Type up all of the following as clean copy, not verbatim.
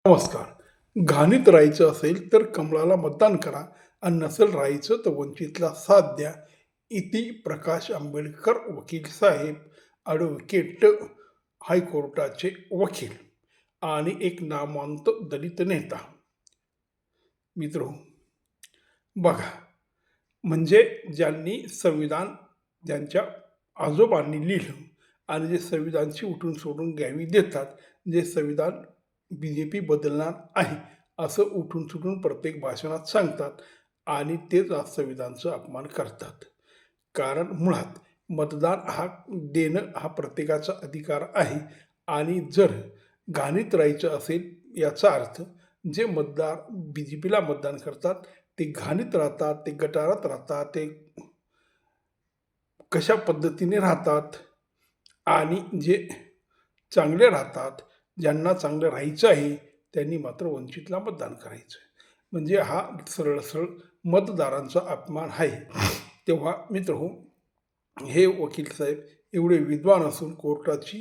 नमस्कार. घाणीत राहायचं असेल तर कमळाला मतदान करा आणि नसेल राहायचं तर वंचितला साथ द्या. इति प्रकाश आंबेडकर वकील साहेब, ॲडव्होकेट, हायकोर्टाचे वकील आणि एक नामवंत दलित नेता. मित्रो, बघा, म्हणजे ज्यांनी संविधान ज्यांच्या आजोबांनी लिहिलं आणि जे संविधानची उठून सोडून घ्यावी देतात, जे संविधान BJP बदलणार आहे असं उठून सुटून प्रत्येक भाषणात सांगतात आणि तेच आज संविधानाचा अपमान करतात. कारण मुळात मतदान देणं हा प्रत्येकाचा अधिकार आहे आणि जर घाणीत राहायचं असेल याचा अर्थ जे मतदार BJPला मतदान करतात ते घाणीत राहतात, ते गटारात राहतात, ते कशा पद्धतीने राहतात आणि जे चांगले राहतात, ज्यांना चांगलं राहायचं आहे त्यांनी मात्र वंचितला मतदान करायचं. म्हणजे हा सरळ सरळ मतदारांचा अपमान आहे. तेव्हा मित्रहो, हे वकील साहेब एवढे विद्वान असून कोर्टाची,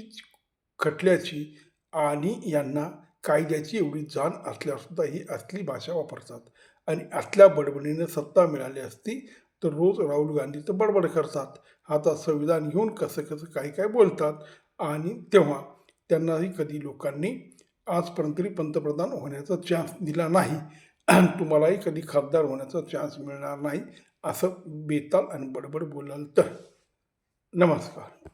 खटल्याची आणि यांना कायद्याची एवढी जाण असल्यासुद्धा ही असली भाषा वापरतात आणि असल्या बडबडीनं सत्ता मिळाली असती तर रोज राहुल गांधी तर बडबड करतात, आता संविधान घेऊन कसं कसं काय काय बोलतात आणि तेव्हा त्यांनाही कधी लोकांनी आजपर्यंत तरी पंतप्रधान होण्याचा चान्स दिला नाही. तुम्हालाही कधी खासदार होण्याचा चान्स मिळणार नाही असं बेताल आणि बडबड बोलाल तर. नमस्कार.